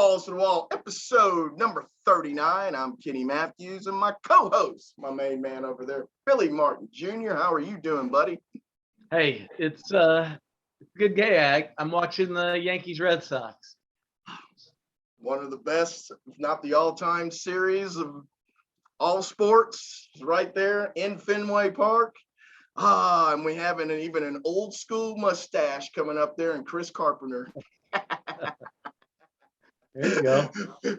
Balls to the Wall, episode number 39. I'm Kenny Matthews, and my co-host, my main man over there, Billy Martin Jr. How are you doing, buddy? Hey, it's a good day. I'm watching the Yankees Red Sox. One of the best, if not the all-time series of all sports, right there in Fenway Park. And we have even an old school mustache coming up there, and Chris Carpenter. There you go.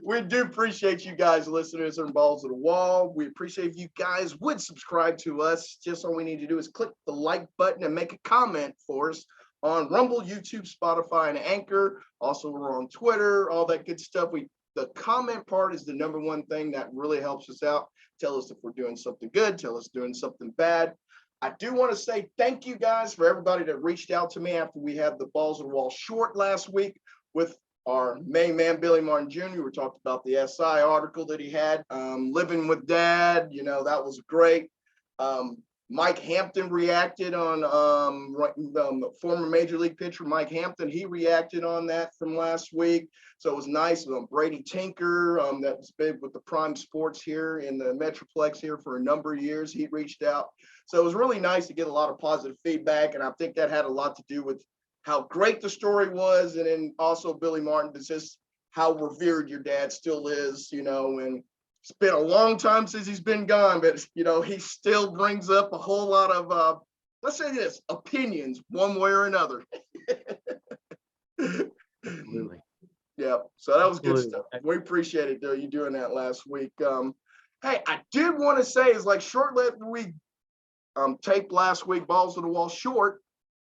We do appreciate you guys listening to Balls to the Wall. We appreciate if you guys would subscribe to us. Just all we need to do is click the like button and make a comment for us on Rumble, YouTube, Spotify, and Anchor. Also, we're on Twitter, all that good stuff. The comment part is the number one thing that really helps us out. Tell us if we're doing something good. Tell us doing something bad. I do want to say thank you guys for everybody that reached out to me after we had the Balls to the Wall short last week with our main man, Billy Martin Jr. We talked about the SI article that he had, living with dad. You know, that was great. Mike Hampton reacted on former Major League pitcher Mike Hampton. He reacted on that from last week. So it was nice. Brady Tinker, that was big with the Prime Sports here in the Metroplex here for a number of years. He reached out. So it was really nice to get a lot of positive feedback. And I think that had a lot to do with how great the story was. And then also Billy Martin, just how revered your dad still is, you know, and it's been a long time since he's been gone, but, you know, he still brings up a whole lot of, let's say this, opinions one way or another. Absolutely. Yeah, so that was good Absolutely. stuff. We appreciate it, though, you doing that last week. Hey, I did want to say is like shortly after we taped last week, Balls to the Wall short,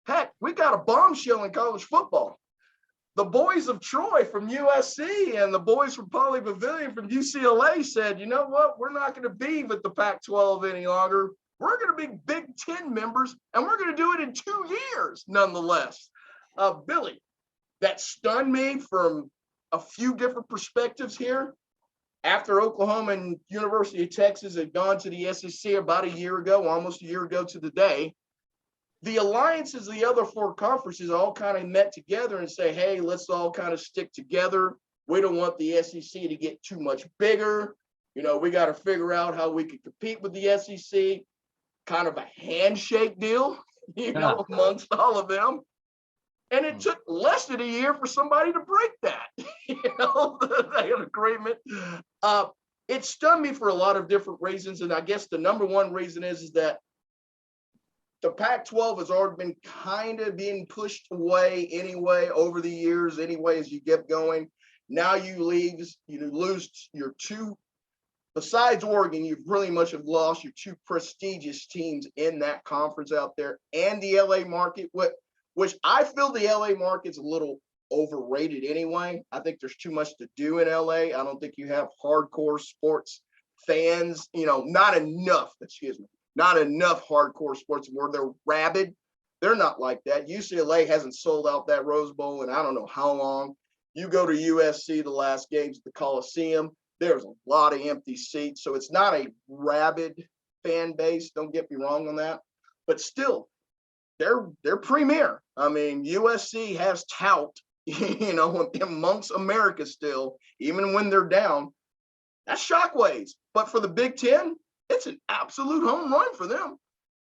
heck, we got a bombshell in college football. The boys of Troy from USC and the boys from Poly Pavilion from UCLA said, you know what, we're not going to be with the Pac-12 any longer. We're going to be Big Ten members, and we're going to do it in 2 years, nonetheless. Billy, that stunned me from a few different perspectives here. After Oklahoma and University of Texas had gone to the SEC about a year ago, almost a year ago to the day, the alliances, the other four conferences all kind of met together and say, hey, let's all kind of stick together. We don't want the SEC to get too much bigger. You know, we got to figure out how we can compete with the SEC, kind of a handshake deal, you know, amongst all of them. And it took less than a year for somebody to break that, you know, the agreement. It stunned me for a lot of different reasons. And I guess the number one reason is that the Pac-12 has already been kind of being pushed away anyway over the years anyway as you get going. Now you lose your two, besides Oregon, you've really much have lost your two prestigious teams in that conference out there, and the LA market, which I feel the LA market's a little overrated anyway. I think there's too much to do in LA. I don't think you have hardcore sports fans, you know, not enough hardcore sports where they're rabid. They're not like that. UCLA hasn't sold out that Rose Bowl in I don't know how long. You go to USC, the last games at the Coliseum, there's a lot of empty seats. So it's not a rabid fan base. Don't get me wrong on that. But still, they're premier. I mean, USC has tout, you know, amongst America still, even when they're down. That's shockwaves. But for the Big Ten, it's an absolute home run for them.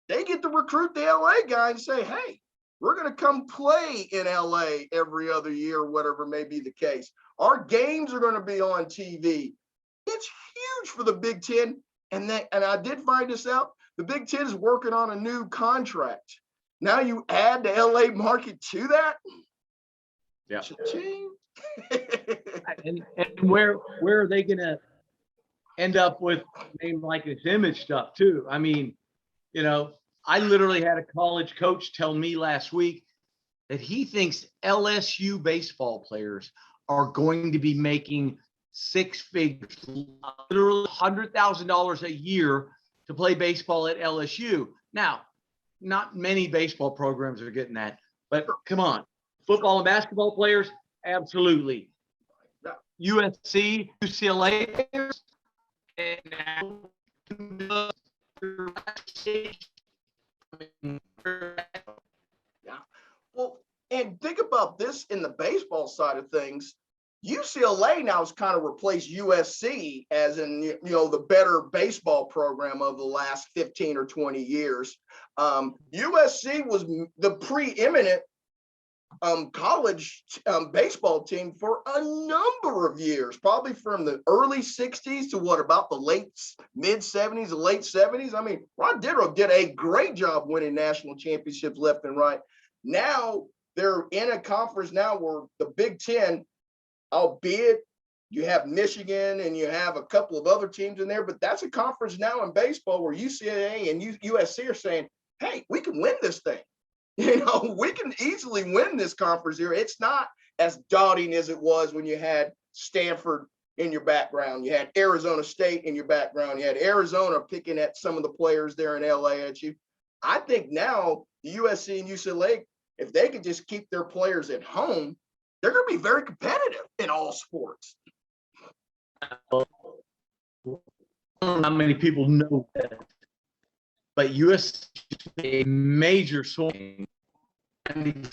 They get to recruit the LA guy and say, hey, we're going to come play in LA every other year, whatever may be the case. Our games are going to be on TV. It's huge for the Big Ten. And I did find this out. The Big Ten is working on a new contract. Now you add the LA market to that. Yeah. and where are they going to end up with name like this image stuff too? I mean, you know, I literally had a college coach tell me last week that he thinks LSU baseball players are going to be making six figures, literally $100,000 a year to play baseball at LSU. Now, not many baseball programs are getting that, but come on, football and basketball players, absolutely. USC, UCLA players, yeah. Well, and think about this in the baseball side of things. UCLA now has kind of replaced USC as in, the better baseball program of the last 15 or 20 years. USC was the preeminent college baseball team for a number of years, probably from the early 60s to about the mid 70s, the late 70s. I mean, Ron Ditro did a great job winning national championships left and right. Now they're in a conference now where the Big Ten, albeit you have Michigan and you have a couple of other teams in there, but that's a conference now in baseball where UCLA and USC are saying, hey, we can win this thing. We can easily win this conference here. It's not as daunting as it was when you had Stanford in your background. You had Arizona State in your background. You had Arizona picking at some of the players there in LA at you. I think now the USC and UCLA, if they could just keep their players at home, they're going to be very competitive in all sports. How many people know that? But USC is a major swing. And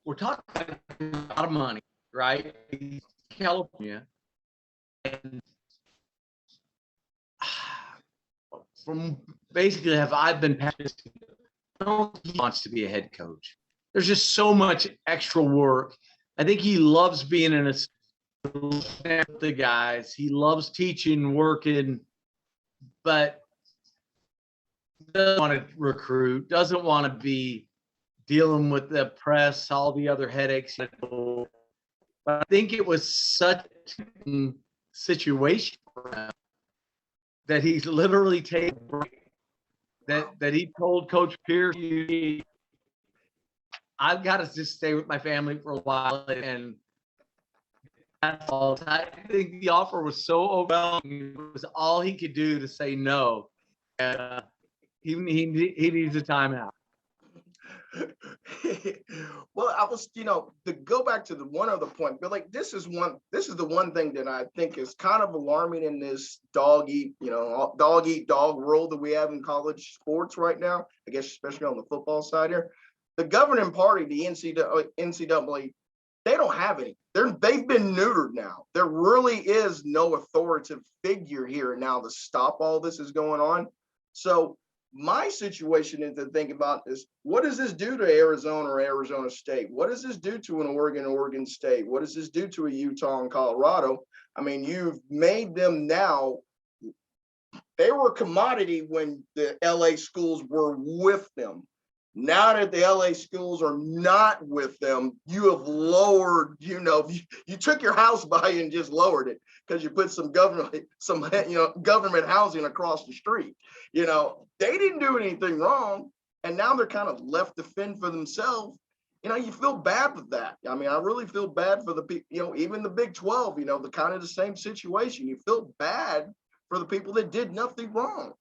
we're talking about a lot of money, right? California. And from basically I've been passionate, he wants to be a head coach. There's just so much extra work. I think he loves being in a with the guys. He loves teaching, working, but doesn't want to recruit, doesn't want to be dealing with the press, all the other headaches. But I think it was such a situation for him that he's literally taken a break. That he told Coach Pierce, I've got to just stay with my family for a while, and that's all. I think the offer was so overwhelming. It was all he could do to say no. And he needs a timeout. Well, I was, to go back to the one other point, but this is the one thing that I think is kind of alarming in this dog eat dog world that we have in college sports right now, I guess, especially on the football side here. The governing party, the NCAA, they don't have any. They've been neutered now. There really is no authoritative figure here now to stop all this is going on. So my situation is to think about is, what does this do to Arizona or Arizona State? What does this do to an Oregon State? What does this do to a Utah and Colorado? I mean, you've made them now. They were a commodity when the LA schools were with them. Now that the LA schools are not with them, you have lowered, you took your house value and just lowered it because you put some government housing across the street. They didn't do anything wrong, and now they're kind of left to fend for themselves. You feel bad with that. I mean, I really feel bad for the people, even the Big 12, the kind of the same situation. You feel bad for the people that did nothing wrong.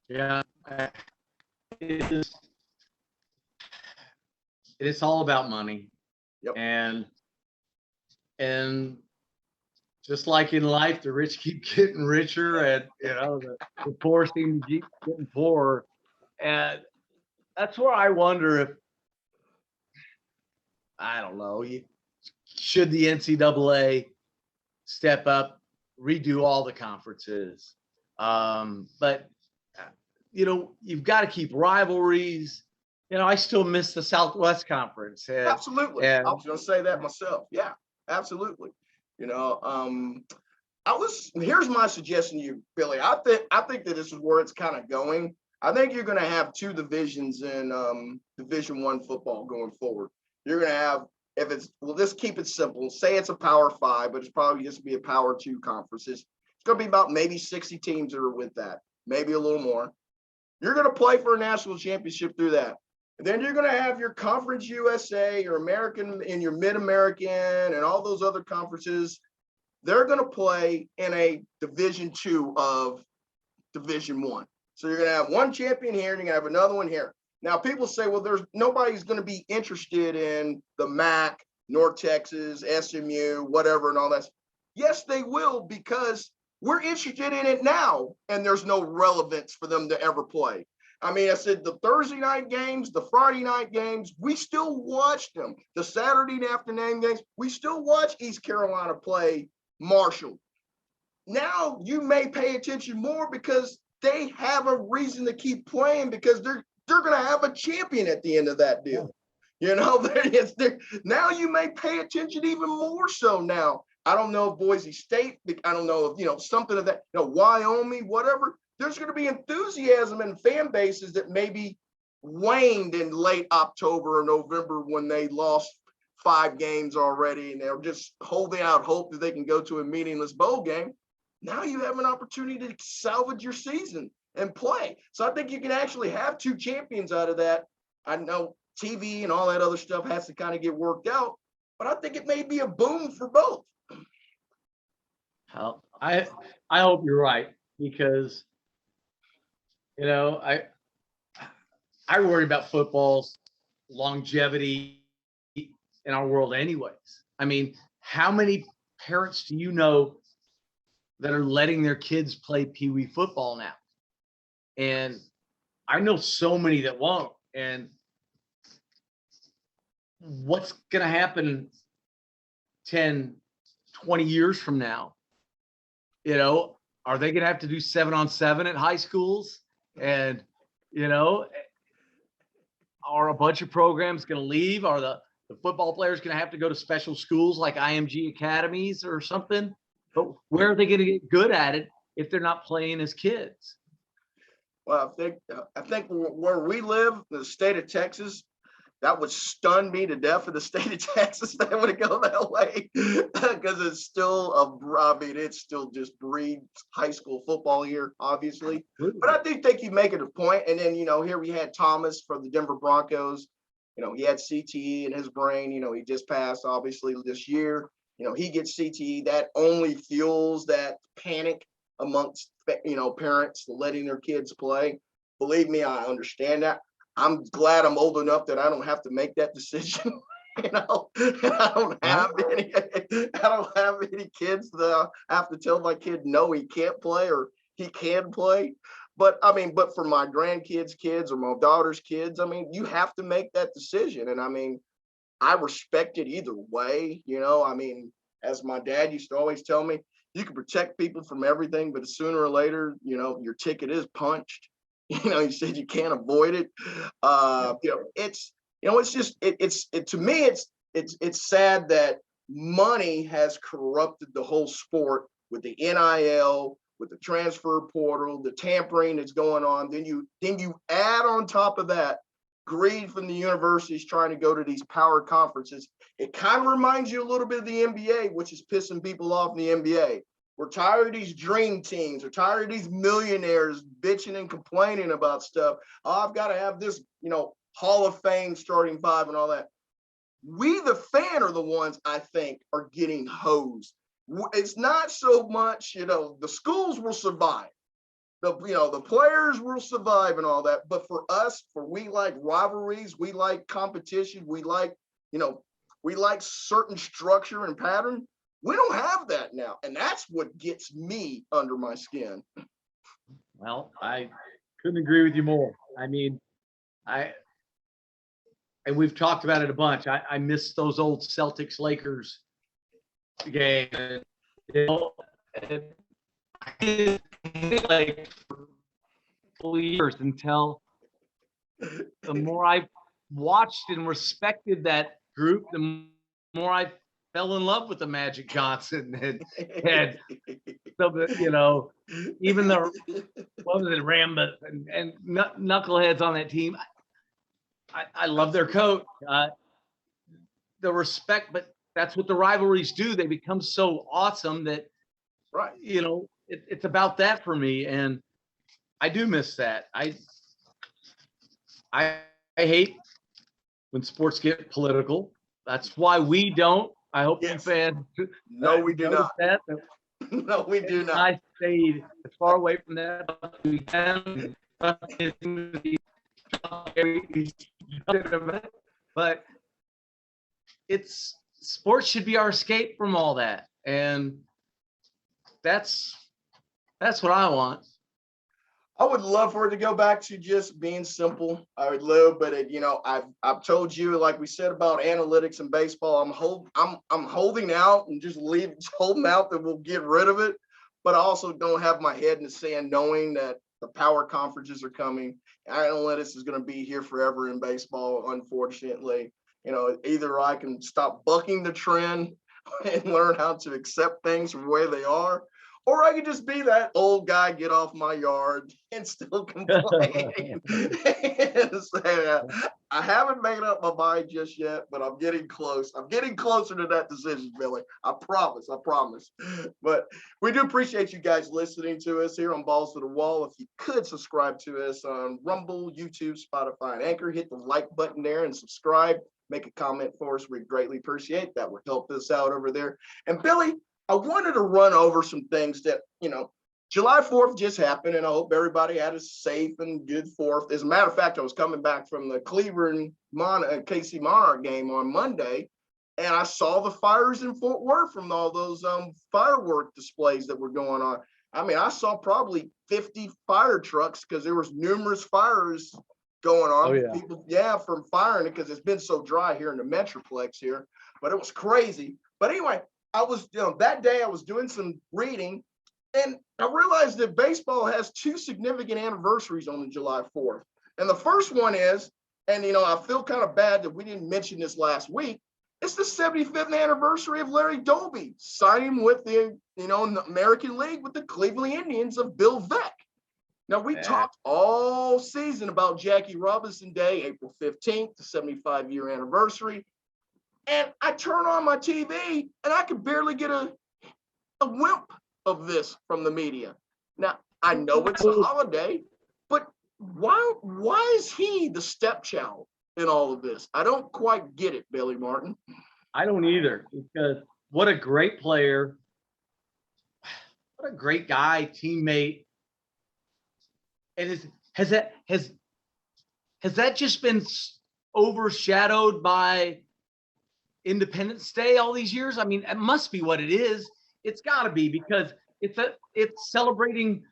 Yeah. It's all about money. Yep. And just like in life, the rich keep getting richer, and the poor seem to keep getting poorer. And that's where I wonder if, I don't know, should the NCAA step up, redo all the conferences? But you've got to keep rivalries. I still miss the Southwest Conference. Absolutely. I was going to say that myself. Yeah, absolutely. Here's my suggestion to you, Billy. I think that this is where it's kind of going. I think you're going to have two divisions in Division I football going forward. You're going to have, just keep it simple. Say it's a Power 5, but it's probably just be a Power 2 conference. It's going to be about maybe 60 teams that are with that, maybe a little more. You're going to play for a national championship through that. And then you're going to have your Conference USA, your American, and your Mid-American, and all those other conferences. They're going to play in a Division II of Division I. So you're going to have one champion here, and you're going to have another one here. Now, people say, well, nobody's going to be interested in the MAC, North Texas, SMU, whatever, and all that. Yes, they will, because we're interested in it now, and there's no relevance for them to ever play. I mean, I said the Thursday night games, the Friday night games, we still watch them. The Saturday afternoon games, we still watch East Carolina play Marshall. Now you may pay attention more because they have a reason to keep playing because they're going to have a champion at the end of that deal. You know, now you may pay attention even more so now. I don't know if Boise State, I don't know if, something of that, Wyoming, whatever. There's going to be enthusiasm in fan bases that maybe waned in late October or November when they lost 5 games already and they're just holding out hope that they can go to a meaningless bowl game. Now you have an opportunity to salvage your season and play. So I think you can actually have 2 champions out of that. I know TV and all that other stuff has to kind of get worked out, but I think it may be a boom for both. Well, I hope you're right because, I worry about football's longevity in our world anyways. I mean, how many parents do you know that are letting their kids play Pee Wee football now? And I know so many that won't. And what's going to happen 10, 20 years from now? Are they going to have to do 7-on-7 at high schools? And, are a bunch of programs going to leave? Are the football players going to have to go to special schools like IMG academies or something? But where are they going to get good at it if they're not playing as kids? Well, I think where we live, the state of Texas, that would stun me to death in the state of Texas. That would go that way because it's still it's still just breeds high school football here, obviously. But I do think you make it a point. And then, here we had Thomas for the Denver Broncos. He had CTE in his brain. He just passed, obviously, this year. He gets CTE. That only fuels that panic amongst, parents letting their kids play. Believe me, I understand that. I'm glad I'm old enough that I don't have to make that decision. I don't have any kids that I have to tell my kid, no, he can't play or he can play. But for my grandkids' kids or my daughter's kids, you have to make that decision. And I respect it either way. As my dad used to always tell me, you can protect people from everything, but sooner or later, your ticket is punched. He said you can't avoid it. It's just to me, it's sad that money has corrupted the whole sport with the NIL, with the transfer portal, the tampering that's going on. Then you add on top of that greed from the universities trying to go to these power conferences. It kind of reminds you a little bit of the NBA, which is pissing people off in the NBA. We're tired of these dream teams. We're tired of these millionaires bitching and complaining about stuff. Oh, I've got to have this, Hall of Fame starting 5 and all that. We, the fan, are the ones I think are getting hosed. It's not so much, the schools will survive. The players will survive and all that. But for us, we like rivalries, we like competition, we like certain structure and pattern. We don't have that now. And that's what gets me under my skin. Well, I couldn't agree with you more. And we've talked about it a bunch. I miss those old Celtics Lakers games. And I did like for 4 years until the more I watched and respected that group, the more I fell in love with the Magic Johnson and some, even the what was it, Rambus and knuckleheads on that team. I love their coach. The respect, but that's what the rivalries do. They become so awesome that, right? It's about that for me, and I do miss that. I hate when sports get political. That's why we don't. I hope you fans. No, we do not. That. No, we do not. I stayed as far away from that as we can. But sports should be our escape from all that, and that's what I want. I would love for it to go back to just being simple. I would love, but I've told you, like we said about analytics and baseball, I'm holding out and just holding out that we'll get rid of it. But I also don't have my head in the sand, knowing that the power conferences are coming. Analytics is going to be here forever in baseball, unfortunately. Either I can stop bucking the trend and learn how to accept things from where they are, or I could just be that old guy, get off my yard, and still complain. And say, I haven't made up my mind just yet, but I'm getting close. I'm getting closer to that decision, Billy. I promise. I promise. But we do appreciate you guys listening to us here on Balls to the Wall. If you could subscribe to us on Rumble, YouTube, Spotify, and Anchor, hit the like button there and subscribe. Make a comment for us. We greatly appreciate that. Would help us out over there. And Billy, I wanted to run over some things that, July 4th just happened, and I hope everybody had a safe and good 4th. As a matter of fact, I was coming back from the Cleveland KC Monarch game on Monday, and I saw the fires in Fort Worth from all those firework displays that were going on. I mean, I saw probably 50 fire trucks because there was numerous fires going on. Oh, yeah. People, from firing it because it's been so dry here in the Metroplex here, but it was crazy. But anyway, I was, that day I was doing some reading, and I realized that baseball has 2 significant anniversaries on the July 4th. And the first one is, and I feel kind of bad that we didn't mention this last week, it's the 75th anniversary of Larry Doby signing with the, in the American League with the Cleveland Indians of Bill Veeck. Now, we talked all season about Jackie Robinson Day, April 15th, the 75-year anniversary. And I turn on my TV, and I could barely get a wimp of this from the media. Now, I know it's a holiday, but why is he the stepchild in all of this? I don't quite get it, Billy Martin. I don't either, because what a great player, what a great guy, teammate. And has that just been overshadowed by Independence Day all these years? I mean, it must be what it is. It's got to be, because it's celebrating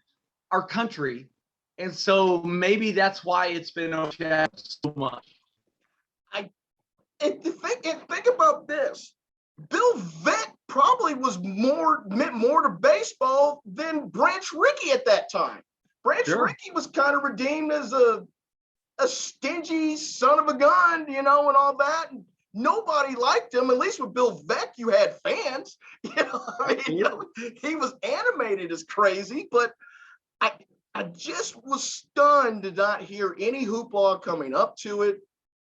our country, and so maybe that's why it's been overshadowed so much. Think about this. Bill Veeck probably meant more to baseball than Branch Rickey at that time. Branch Rickey was kind of redeemed as a stingy son of a gun, and all that. And nobody liked him. At least with Bill Veeck, you had fans. He was animated as crazy, but I just was stunned to not hear any hoopla coming up to it,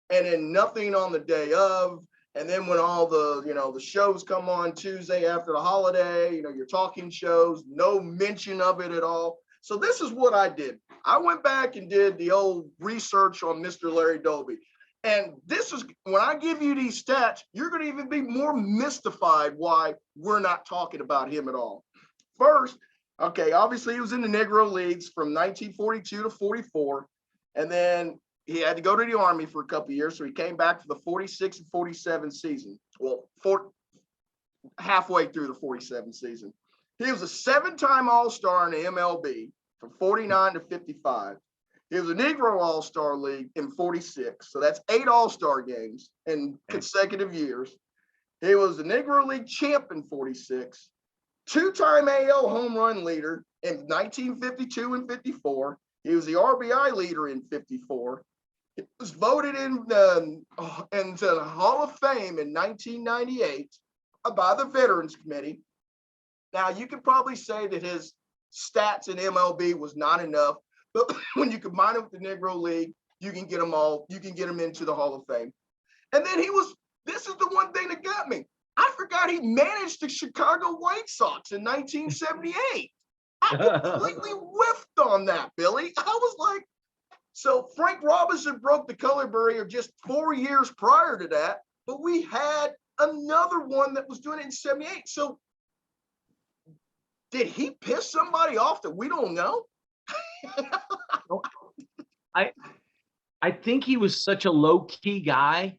and then nothing on the day of. And then when all the, the shows come on Tuesday after the holiday, your talking shows, no mention of it at all. So this is what I did. I went back and did the old research on Mr. Larry Doby. And this is, when I give you these stats, you're going to even be more mystified why we're not talking about him at all. First, okay, obviously he was in the Negro Leagues from 1942 to 44. And then he had to go to the Army for a couple of years. So he came back for the 46 and 47 season. Well, halfway through the 47 season. He was a 7-time All-Star in the MLB from 49 to 55. He was a Negro All-Star League in 46. So that's 8 All-Star games in consecutive years. He was the Negro League champ in 46, 2-time AL home run leader in 1952 and 54. He was the RBI leader in 54. He was voted into the Hall of Fame in 1998 by the Veterans Committee. Now, you could probably say that his stats in MLB was not enough, but when you combine it with the Negro League, you can get him into the Hall of Fame. And then this is the one thing that got me. I forgot he managed the Chicago White Sox in 1978. I completely whiffed on that, Billy. I was like, so Frank Robinson broke the color barrier just 4 years prior to that, but we had another one that was doing it in 78. So did he piss somebody off that we don't know? I think he was such a low-key guy.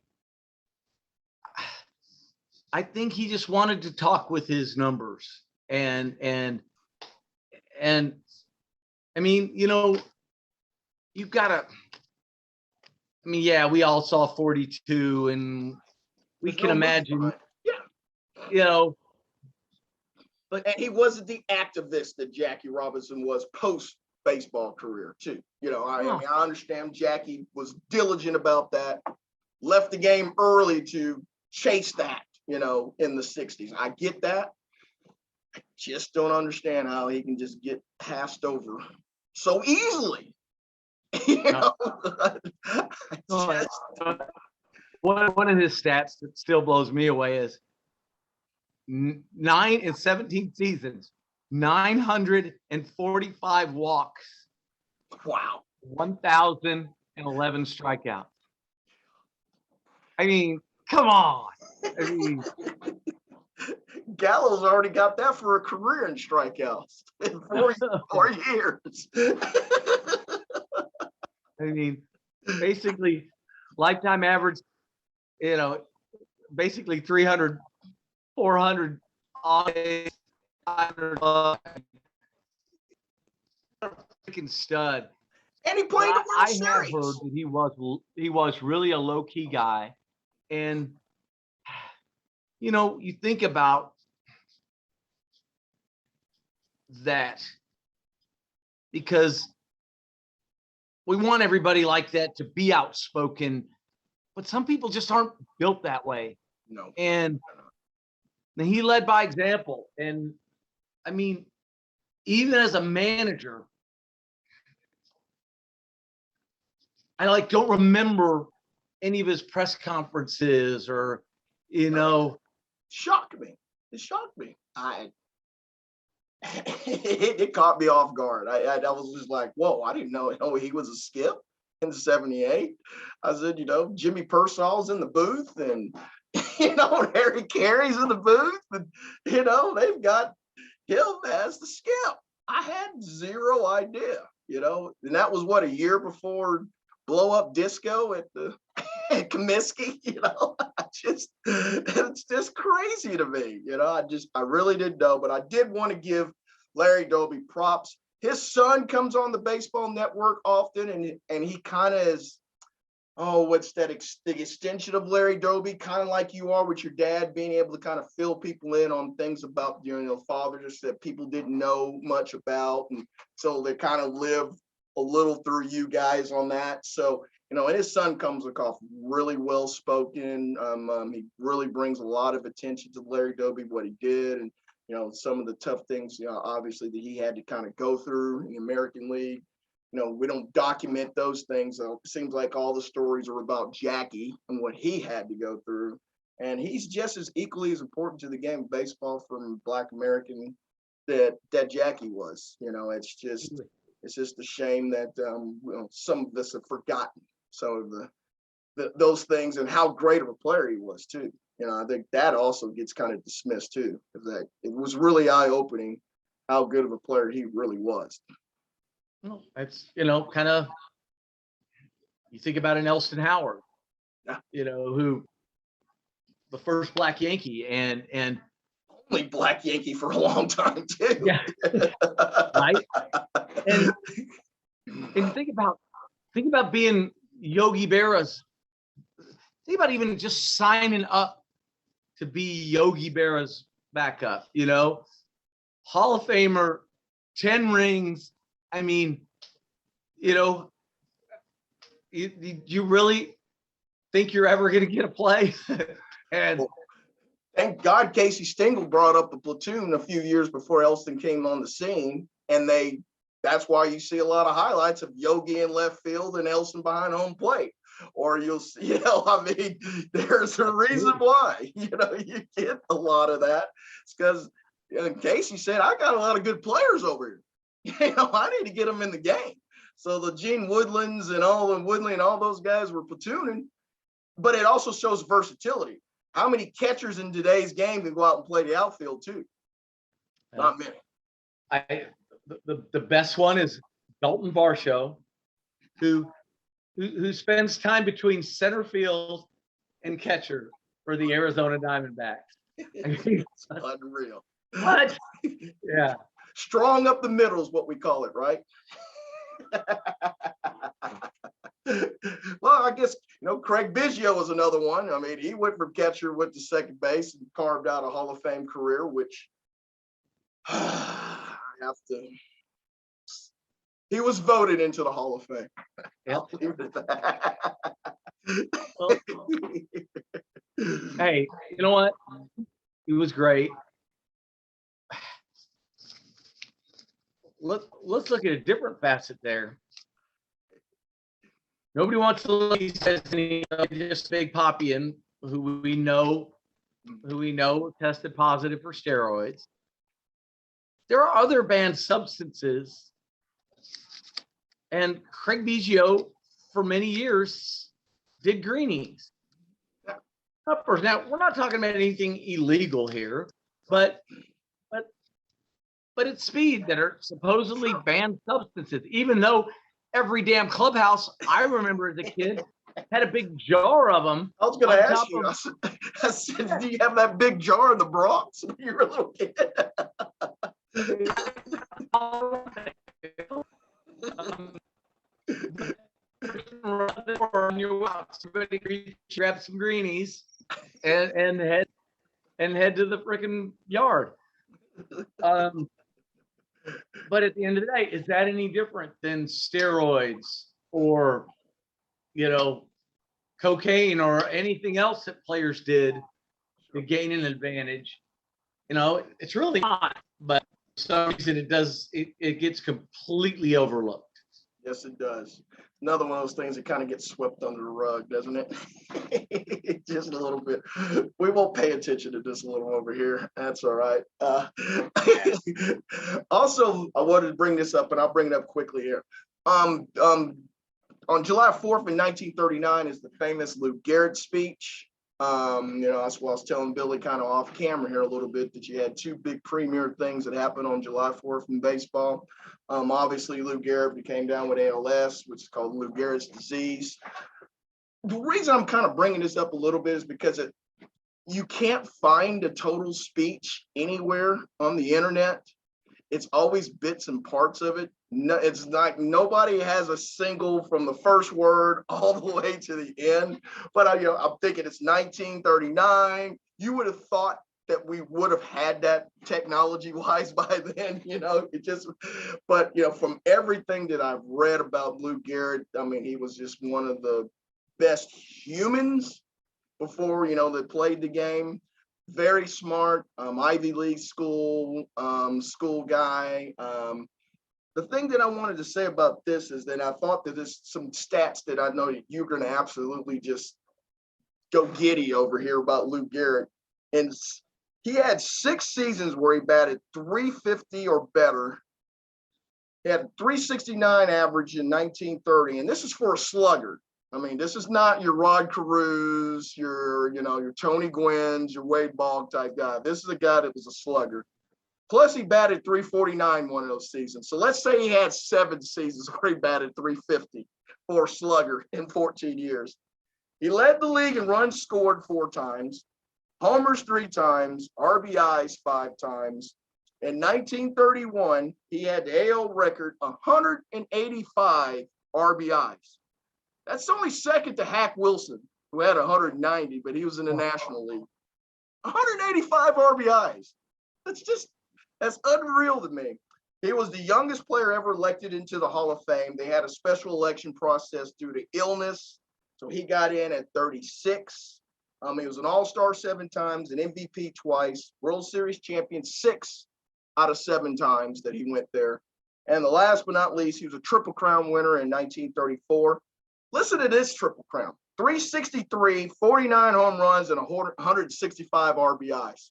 I think he just wanted to talk with his numbers. And I mean, you gotta, I mean, yeah, we all saw 42 and we There's can no movie imagine, behind it. Yeah. you know, but And he wasn't the activist that Jackie Robinson was post baseball career too. I mean, I understand Jackie was diligent about that, left the game early to chase that, in the 60s. I get that. I just don't understand how he can just get passed over so easily. you know, No. just, One of his stats that still blows me away is 9 in 17 seasons, 945 walks, wow. 1,011 strikeouts. I mean, come on. I mean, Gallo's already got that for a career in strikeouts in 4 years. I mean, basically, lifetime average, basically 300, 400 on 500. Freaking stud. And he played the World I Series. have heard that he was really a low key guy, and you think about that because we want everybody like that to be outspoken, but some people just aren't built that way. No. And he led by example. And I mean, even as a manager, I don't remember any of his press conferences or, Shocked me. It shocked me. It caught me off guard. I was just like, whoa, I didn't know he was a skip in '78. I said, Jimmy Persall's in the booth and, Harry Carey's in the booth and, they've got him as the skip. I had zero idea, and that was what, a year before blow up disco at the at Comiskey, it's just crazy to me, I really didn't know, but I did want to give Larry Doby props. His son comes on the Baseball Network often, and he kind of is, what's that, the extension of Larry Doby, kind of like you are with your dad, being able to kind of fill people in on things about father just that people didn't know much about, and so they kind of live a little through you guys on that. So and his son comes across really well spoken. He really brings a lot of attention to Larry Doby, what he did, and some of the tough things, obviously that he had to kind of go through in the American League. We don't document those things. So it seems like all the stories are about Jackie and what he had to go through. And he's just as equally as important to the game of baseball from Black American that Jackie was. It's just a shame that some of us have forgotten some of those things and how great of a player he was too. I think that also gets kind of dismissed too, because that it was really eye-opening how good of a player he really was. Well, that's kind of, you think about an Elston Howard, Yeah. Who the first Black Yankee and only Black Yankee for a long time too. Yeah. Right. And think about being Yogi Berra's. Think about even just signing up to be Yogi Berra's backup. Hall of Famer, 10 rings. I mean, you really think you're ever going to get a play? And well, thank God Casey Stengel brought up the platoon a few years before Elston came on the scene, and that's why you see a lot of highlights of Yogi in left field and Elston behind home plate. Or you'll see, there's a reason why, you get a lot of that. It's because Casey said, I got a lot of good players over here. I need to get them in the game. So the Gene Woodlands and Woodley and all those guys were platooning, but it also shows versatility. How many catchers in today's game can go out and play the outfield too? Not many. The best one is Dalton Varsho, who spends time between center field and catcher for the Arizona Diamondbacks. It's unreal. What? Yeah. Strong up the middle is what we call it, right? Well, I guess, Craig Biggio was another one. I mean, he went from catcher, went to second base, and carved out a Hall of Fame career, which I have to. He was voted into the Hall of Fame. Yep. I'll leave it at that. Well, hey, you know what? He was great. Let's look at a different facet there. Nobody wants to look. He says just Big Poppy, who we know tested positive for steroids. There are other banned substances, and Craig Biggio for many years did greenies. Now, we're not talking about anything illegal here, but it's speed that are supposedly banned substances, even though every damn clubhouse I remember as a kid had a big jar of them. I was going to ask you, I said, do you have that big jar in the Bronx when you were a little kid? Grab some greenies and head to the freaking yard. But at the end of the day, is that any different than steroids or, cocaine or anything else that players did to gain an advantage? It's really not, but for some reason it gets completely overlooked. Yes, it does. Another one of those things that kind of gets swept under the rug, doesn't it? Just a little bit. We won't pay attention to this little over here. That's all right. Also, I wanted to bring this up, and I'll bring it up quickly here. On July 4th in 1939 is the famous Lou Gehrig speech. That's why I was telling Billy kind of off camera here a little bit that you had two big premier things that happened on July 4th in baseball. Obviously, Lou Gehrig came down with ALS, which is called Lou Gehrig's disease. The reason I'm kind of bringing this up a little bit is because you can't find a total speech anywhere on the internet. It's always bits and parts of it. No, it's like nobody has a single from the first word all the way to the end. But I'm thinking it's 1939. You would have thought that we would have had that technology-wise by then. But from everything that I've read about Lou Gehrig, I mean, he was just one of the best humans before that played the game. Very smart, Ivy League school guy. The thing that I wanted to say about this is that I thought that there's some stats that I know that you're going to absolutely just go giddy over here about Lou Gehrig. And he had 6 seasons where he batted .350 or better. He had a .369 average in 1930, and this is for a slugger. I mean, this is not your Rod Carews, your Tony Gwynn's, your Wade Bogg type guy. This is a guy that was a slugger. Plus, he batted .349 one of those seasons. So let's say he had 7 seasons where he batted .350 for a slugger in 14 years. He led the league in runs scored 4 times, homers 3 times, RBIs 5 times. In 1931, he had the AL record 185 RBIs. That's only second to Hack Wilson, who had 190, but he was in the National League. 185 RBIs. That's unreal to me. He was the youngest player ever elected into the Hall of Fame. They had a special election process due to illness, so he got in at 36. He was an All-Star 7 times, an MVP twice, World Series champion 6 out of 7 times that he went there. And the last but not least, he was a Triple Crown winner in 1934. Listen to this Triple Crown: 363, 49 home runs, and 165 RBIs.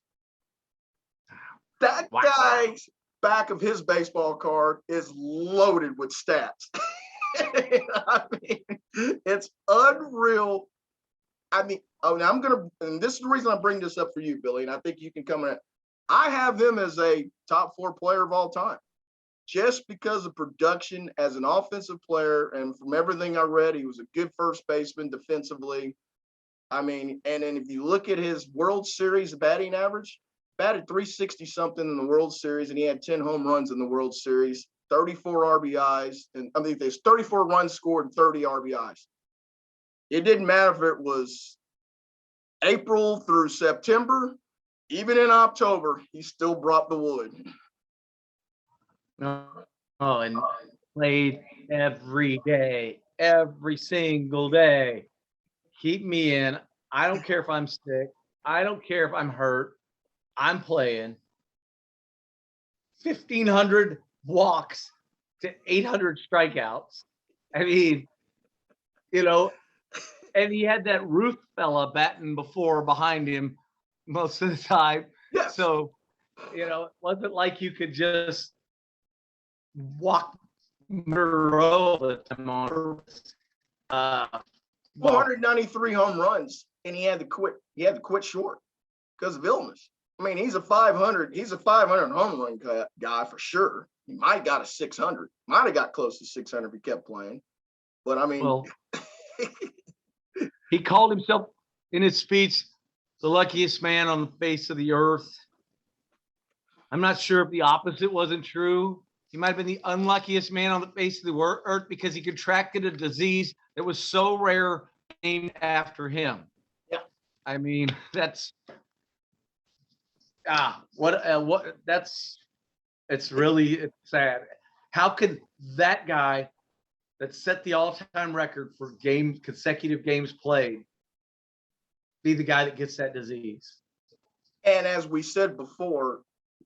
That guy's back of his baseball card is loaded with stats. I mean, it's unreal. I mean, and this is the reason I bring this up for you, Billy, and I think you can come in. I have him as a top 4 player of all time, just because of production as an offensive player. And from everything I read, he was a good first baseman defensively. I mean, and then if you look at his World Series batting average, batted .360 something in the World Series, and he had 10 home runs in the World Series. 34 RBIs, and I mean, there's 34 runs scored and 30 RBIs. It didn't matter if it was April through September, even in October, he still brought the wood. Oh, and played every day, every single day. Keep me in. I don't care if I'm sick. I don't care if I'm hurt. I'm playing. 1,500 walks to 800 strikeouts. I mean, and he had that Ruth fella batting behind him most of the time. Yes. So, it wasn't like you could just walk row the time on purpose. 493 home runs, and he had to quit. He had to quit short because of illness. I mean, he's a 500 home run guy for sure. He might have got a 600. Might have got close to 600 if he kept playing. But I mean, well, he called himself in his speech the luckiest man on the face of the earth. I'm not sure if the opposite wasn't true. He might have been the unluckiest man on the face of the earth because he contracted a disease that was so rare, named after him. Yeah. I mean, it's sad. How could that guy that set the all-time record for consecutive games played be the guy that gets that disease? And as we said before,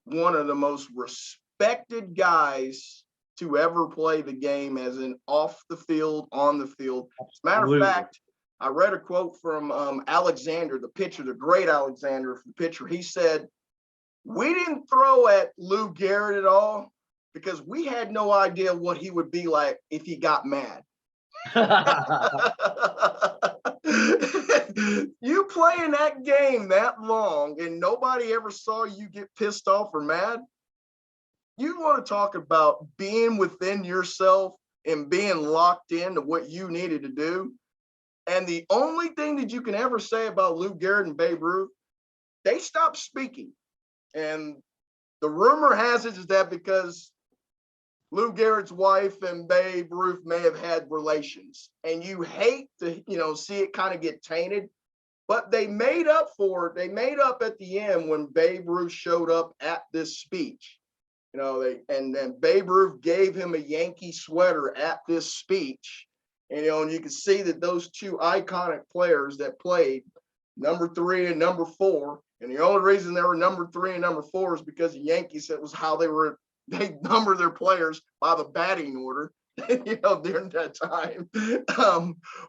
one of the most respected guys to ever play the game, as in off the field, on the field. As a matter of fact, I read a quote from Alexander, the pitcher, the great Alexander, the pitcher. He said, "We didn't throw at Lou Gehrig at all because we had no idea what he would be like if he got mad." You play in that game that long and nobody ever saw you get pissed off or mad. You want to talk about being within yourself and being locked into what you needed to do. And the only thing that you can ever say about Lou Gehrig and Babe Ruth, they stopped speaking. And the rumor has it is that because Lou Gehrig's wife and Babe Ruth may have had relations, and you hate to, see it kind of get tainted, but they made up at the end when Babe Ruth showed up at this speech. And then Babe Ruth gave him a Yankee sweater at this speech. And you can see that those two iconic players that played, number 3 and number 4, and the only reason they were number 3 and number 4 is because the Yankees, it was how they number their players by the batting order, during that time.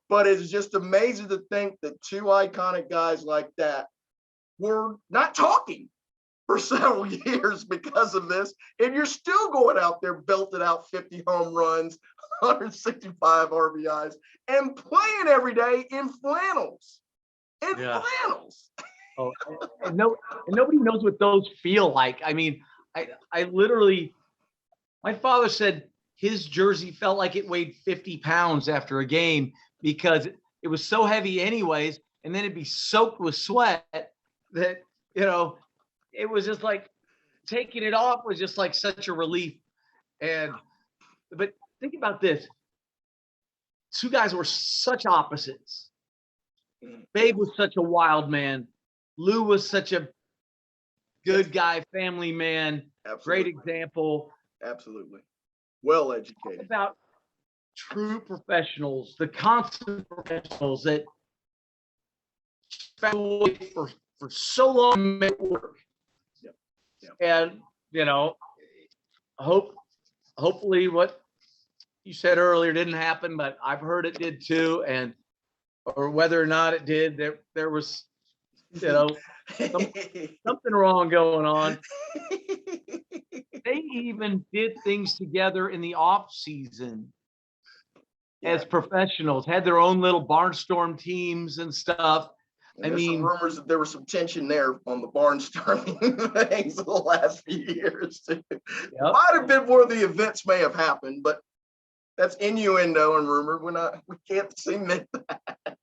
But it's just amazing to think that two iconic guys like that were not talking for several years because of this. And you're still going out there, belted out 50 home runs, 165 RBIs, and playing every day in flannels. Flannels. Oh, and nobody knows what those feel like. I mean, I literally, my father said his jersey felt like it weighed 50 pounds after a game because it was so heavy anyways, and then it'd be soaked with sweat that, it was just like taking it off was just like such a relief. But think about this. Two guys were such opposites. Babe was such a wild man. Lou was such a good guy, family man. Absolutely. Great example. Absolutely. Well educated. About true professionals, the constant professionals that found for so long to make work. Yeah. And hopefully what you said earlier didn't happen, but I've heard it did too. Or whether or not it did, there was something wrong going on. They even did things together in the off season as professionals, had their own little barnstorm teams and stuff. And there's some rumors that there was some tension there on the barnstorming things the last few years too. Yep. Might have been where the events may have happened, but that's innuendo and rumor. We can't cement that.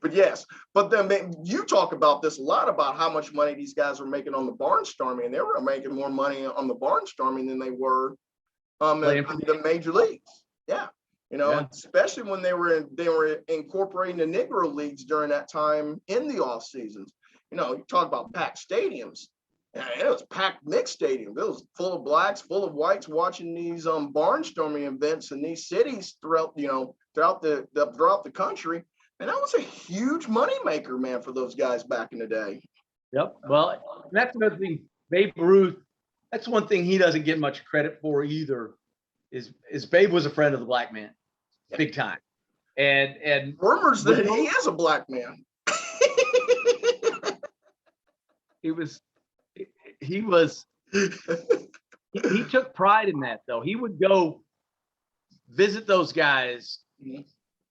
But yes, but then you talk about this a lot about how much money these guys were making on the barnstorming, and they were making more money on the barnstorming than they were in Playing for the major leagues. Yeah. You know, Yeah. especially when they were incorporating the Negro leagues during that time in the off seasons. You know, you talk about packed stadiums. Yeah, it was packed mixed stadium. It was full of blacks, full of whites watching these barnstorming events in these cities throughout the country. And that was a huge moneymaker, man, for those guys back in the day. Yep. Well, that's another thing. Babe Ruth, that's one thing he doesn't get much credit for either. Is Babe was a friend of the black man, big time. And rumors that he is a black man. he took pride in that, though. He would go visit those guys,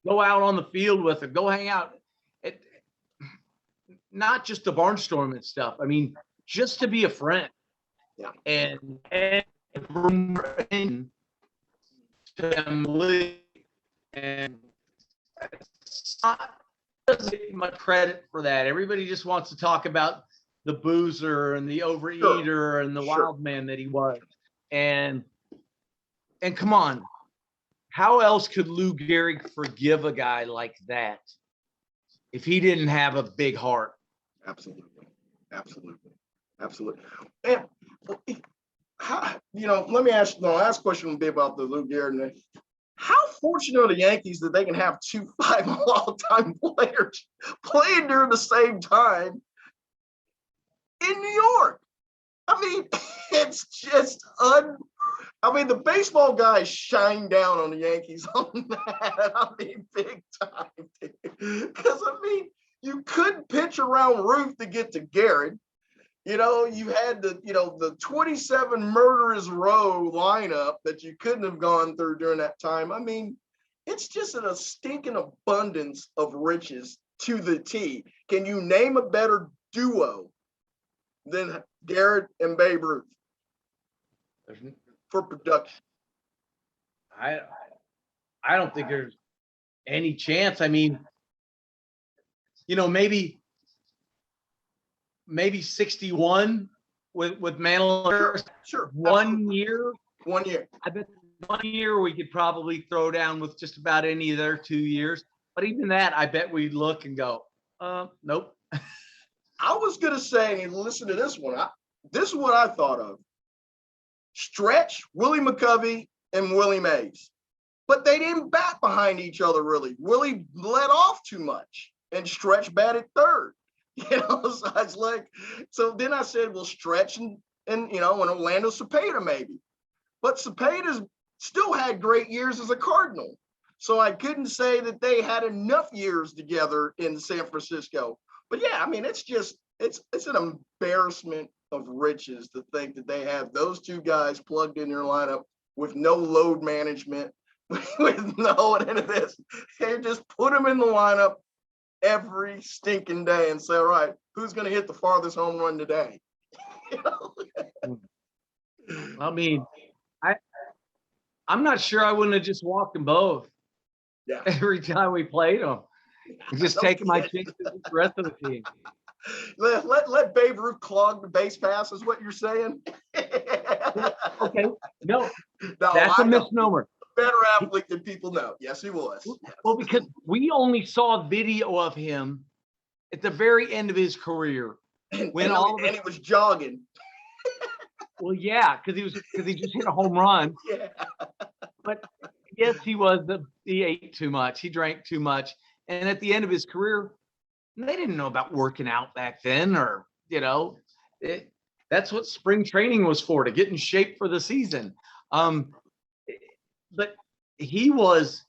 go out on the field with them, go hang out. Not just the barnstorm and stuff. I mean, just to be a friend. Yeah. And doesn't get much credit for that. Everybody just wants to talk about the boozer and the overeater and the wild man that he was. And come on, how else could Lou Gehrig forgive a guy like that if he didn't have a big heart? Absolutely. And let me ask. The last question will be about the Lou Gehrig. How fortunate are the Yankees that they can have 2 5 all-time players playing during the same time in New York? I mean, it's just the baseball guys shine down on the Yankees on that. I mean, big time. Because, you couldn't pitch around Ruth to get to Garrett. You know, you had the 27 murderers row lineup that you couldn't have gone through during that time. I mean, it's just a stinking abundance of riches to the T. Can you name a better duo than Garrett and Babe Ruth for production? I don't think there's any chance. I mean, maybe 61 with Mantle. Sure. One year. I bet 1 year we could probably throw down with just about any of their 2 years. But even that, I bet we'd look and go, nope. I was going to say, and listen to this one. This is what I thought of. Stretch, Willie McCovey, and Willie Mays. But they didn't bat behind each other, really. Willie let off too much, and Stretch batted third. So I was like, so then I said, well, Stretch and Orlando Cepeda maybe. But Cepeda's still had great years as a Cardinal. So I couldn't say that they had enough years together in San Francisco. But yeah, it's an embarrassment of riches to think that they have those two guys plugged in their lineup with no load management, with no any of this. They just put them in the lineup every stinking day and say, all right, who's going to hit the farthest home run today? I mean, I'm not sure I wouldn't have just walked them both. Yeah. Every time we played them. Just taking my chances with the rest of the team. Let Babe Ruth clog the base pass is what you're saying? Okay. No, that's a misnomer. Better athlete than people know. Yes, he was. Yes. Well, because we only saw video of him at the very end of his career. And he was jogging. Well, yeah, because he just hit a home run. Yeah. But yes, he ate too much. He drank too much. And at the end of his career, they didn't know about working out back then, or, that's what spring training was for, to get in shape for the season. But he was,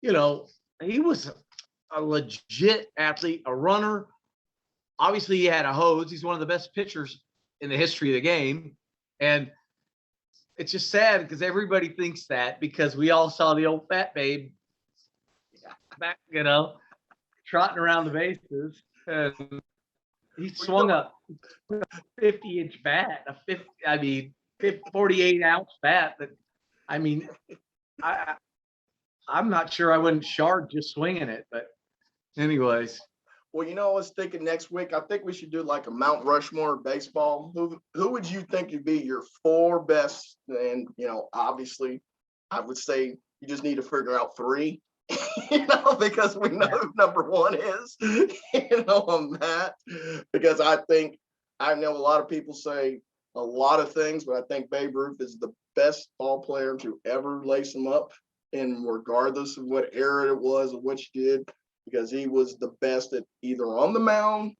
he was a legit athlete, a runner. Obviously, he had a hose. He's one of the best pitchers in the history of the game. And it's just sad because everybody thinks that, because we all saw the old fat babe back, trotting around the bases. And he swung a 50-inch bat, 48-ounce bat. That, I'm not sure I wouldn't shard just swinging it. But anyways. Well, I was thinking next week, I think we should do like a Mount Rushmore of baseball. Who would you think would be your four best? And, obviously, I would say you just need to figure out three, because we know who number one is, on that. Because I know a lot of people say a lot of things, but I think Babe Ruth is the best ball player to ever lace them up, and regardless of what era it was or what you did, because he was the best at either on the mound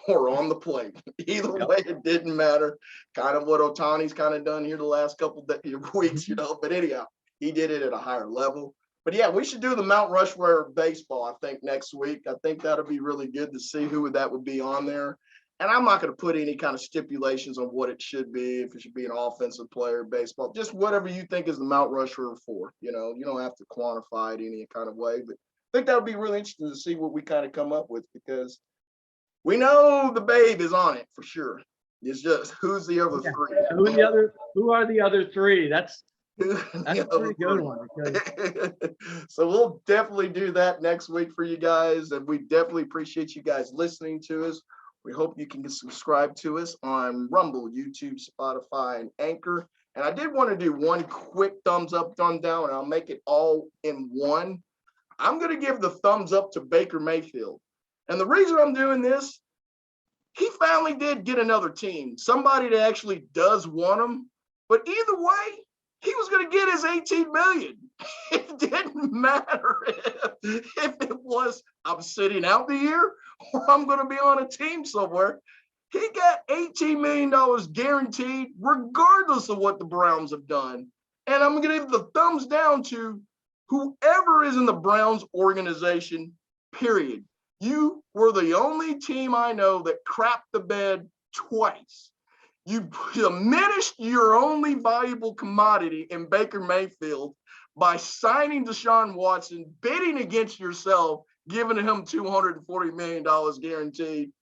or on the plate. Either way, it didn't matter. Kind of what Ohtani's kind of done here the last couple of weeks, But anyhow, he did it at a higher level. But yeah, we should do the Mount Rushmore of baseball, I think, next week. I think that'll be really good to see who that would be on there. And I'm not going to put any kind of stipulations on what it should be, if it should be an offensive player, baseball, just whatever you think is the Mount Rushmore for. You don't have to quantify it any kind of way, but I think that would be really interesting to see what we kind of come up with, because we know the Babe is on it for sure. It's just who's the other three? Who are the other three? That's a pretty good one. So we'll definitely do that next week for you guys, and we definitely appreciate you guys listening to us. We hope you can subscribe to us on Rumble, YouTube, Spotify, and Anchor. And I did want to do one quick thumbs up, thumb down, and I'll make it all in one. I'm going to give the thumbs up to Baker Mayfield. And the reason I'm doing this, he finally did get another team, somebody that actually does want him. But either way, he was going to get his $18 million. It didn't matter if it was I'm sitting out the year or I'm going to be on a team somewhere. He got $18 million guaranteed, regardless of what the Browns have done. And I'm going to give the thumbs down to whoever is in the Browns organization, period. You were the only team I know that crapped the bed twice. You diminished your only valuable commodity in Baker Mayfield by signing Deshaun Watson, bidding against yourself, giving him $240 million guaranteed.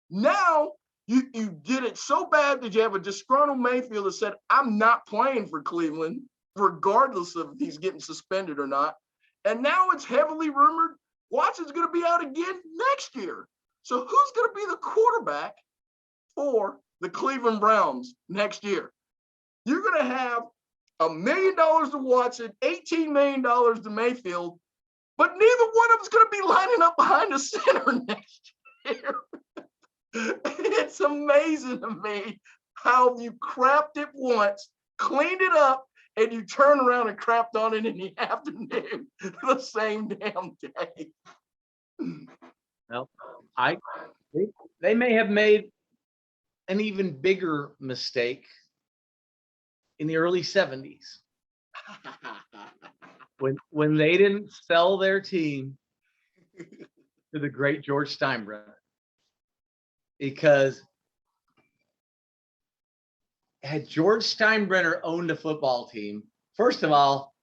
Now, you did it so bad that you have a disgruntled Mayfield that said, I'm not playing for Cleveland, regardless of if he's getting suspended or not. And now it's heavily rumored Watson's going to be out again next year. So who's going to be the quarterback for the Cleveland Browns next year? You're going to have $1 million to Watson, $18 million to Mayfield, but neither one of them's going to be lining up behind the center next year. It's amazing to me how you crapped it once, cleaned it up, and you turn around and crapped on it in the afternoon the same damn day. Well, they may have made an even bigger mistake in the early 70s when they didn't sell their team to the great George Steinbrenner. Because had George Steinbrenner owned a football team, first of all,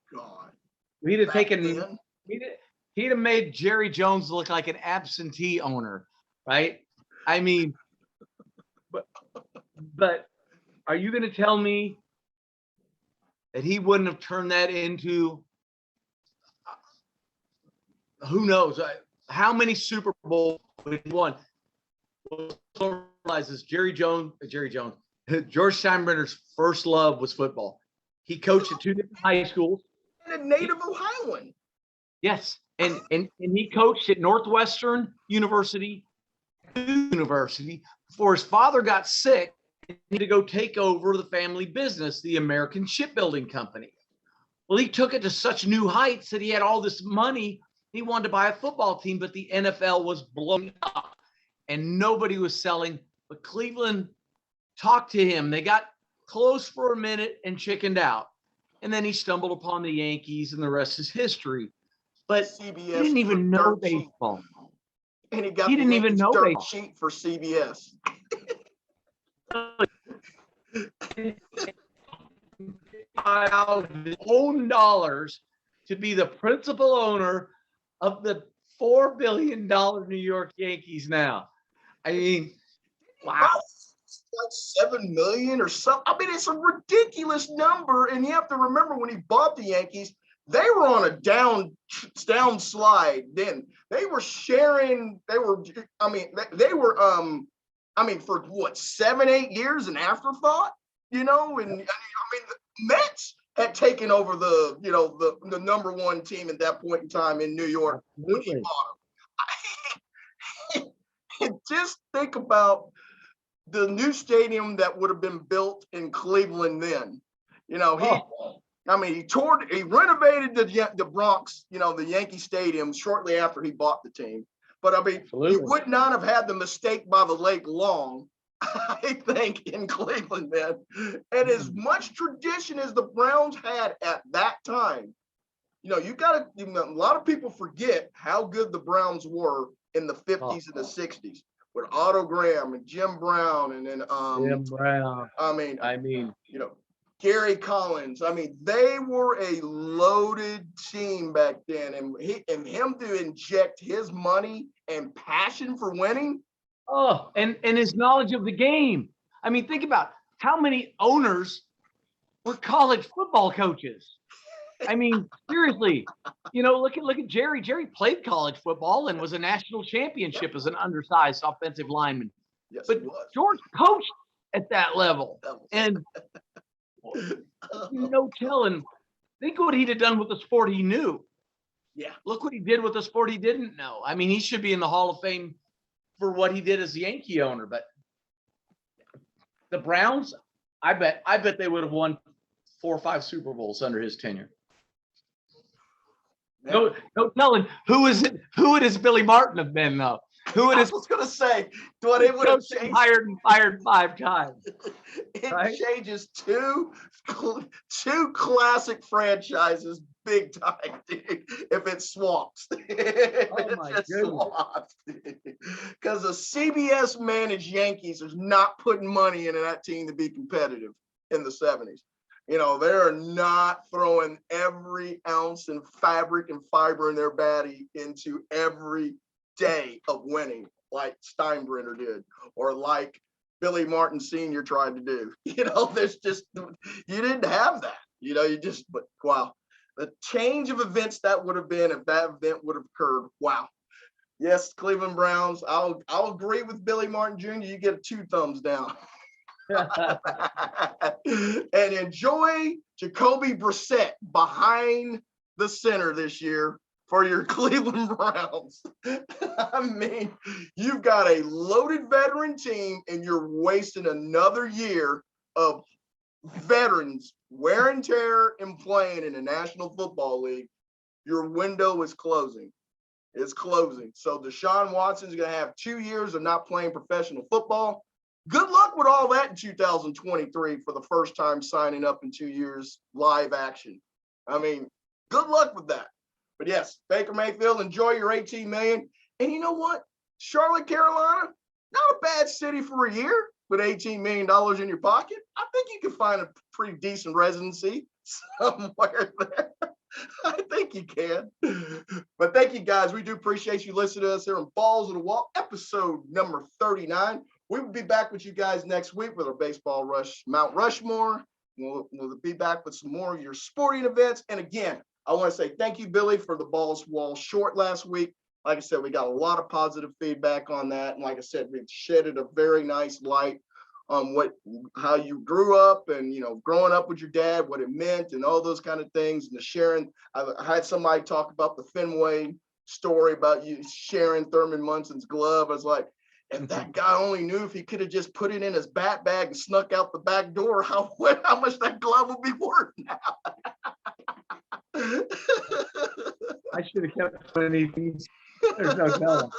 he'd have made Jerry Jones look like an absentee owner, right? I mean, but are you going to tell me that he wouldn't have turned that into, who knows, how many Super Bowls would he won? Realizes George Steinbrenner's first love was football. He coached at two different high schools. And a native Ohioan. Yes. And he coached at Northwestern University before his father got sick and had to go take over the family business, the American Shipbuilding Company. Well, he took it to such new heights that he had all this money. He wanted to buy a football team, but the NFL was blowing up and nobody was selling. But Cleveland talked to him. They got close for a minute and chickened out. And then he stumbled upon the Yankees, and the rest is history. But CBS, he didn't even know baseball. And he didn't even know dirt sheet for CBS. Own dollars to be the principal owner of the $4 billion New York Yankees now. I mean, wow. Like $7 million or something. I mean, it's a ridiculous number. And you have to remember when he bought the Yankees, they were on a down slide then. They were sharing, they were for what, 7-8 years an afterthought, and I mean the Mets had taken over the number one team at that point in time in New York when he bought them. Just think about the new stadium that would have been built in Cleveland then. He renovated the Bronx, the Yankee Stadium shortly after he bought the team. But I mean, he would not have had the mistake by the lake long, I think, in Cleveland then. And as much tradition as the Browns had at that time, a lot of people forget how good the Browns were in the 50s and the 60s with Otto Graham and Jim Brown, and then Jim Brown. Gary Collins. I mean, they were a loaded team back then, and him to inject his money and passion for winning. Oh, and his knowledge of the game. I mean, think about how many owners were college football coaches. I mean, seriously, look at Jerry. Jerry played college football and was a national championship as an undersized offensive lineman. Yes, but George coached at that level, and no telling. Think what he'd have done with the sport he knew. Yeah. Look what he did with the sport he didn't know. I mean, he should be in the Hall of Fame for what he did as a Yankee owner. But the Browns, I bet they would have won 4 or 5 Super Bowls under his tenure. No telling who it is Billy Martin have been though. Who it is? I was gonna say, what it would have changed. Hired and fired 5 times. It changes two classic franchises big time, dude, if it swaps. Because the CBS managed Yankees is not putting money into that team to be competitive in the 70s. They're not throwing every ounce and fabric and fiber in their body into every day of winning like Steinbrenner did, or like Billy Martin Sr. tried to do. There's just, you didn't have that. But wow, the change of events that would have been if that event would have occurred. Wow. Yes, Cleveland Browns. I'll agree with Billy Martin Jr. You get a 2 thumbs down. And enjoy Jacoby Brissett behind the center this year for your Cleveland Browns. I mean, you've got a loaded veteran team and you're wasting another year of veterans wear and tear and playing in the National Football League. Your window is closing. It's closing. So Deshaun Watson's going to have 2 years of not playing professional football. Good luck with all that in 2023 for the first time signing up in 2 years live action. I mean, good luck with that. But yes, Baker Mayfield, enjoy your $18 million. And you know what? Charlotte, Carolina, not a bad city for a year with $18 million in your pocket. I think you can find a pretty decent residency somewhere there. I think you can. But thank you, guys. We do appreciate you listening to us here on Balls of the Wall, episode number 39. We will be back with you guys next week with our baseball rush, Mount Rushmore. We'll be back with some more of your sporting events. And again, I want to say thank you, Billy, for the Balls Wall short last week. Like I said, we got a lot of positive feedback on that. And like I said, we shedded a very nice light on how you grew up and, growing up with your dad, what it meant and all those kind of things. And the sharing, I had somebody talk about the Fenway story about you sharing Thurman Munson's glove. I was like, if that guy only knew if he could have just put it in his bat bag and snuck out the back door, how much that glove would be worth now. I should have kept 20 things. There's no telling.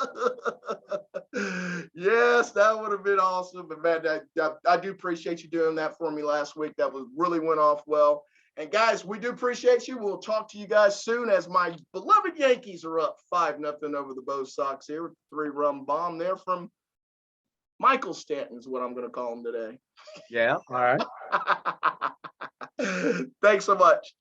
Yes, that would have been awesome. But man, I do appreciate you doing that for me last week. That really went off well. And guys, we do appreciate you. We'll talk to you guys soon as my beloved Yankees are up 5-0 over the Bo Sox here with a 3-run bomb there from Michael Stanton is what I'm going to call him today. Yeah. All right. Thanks so much.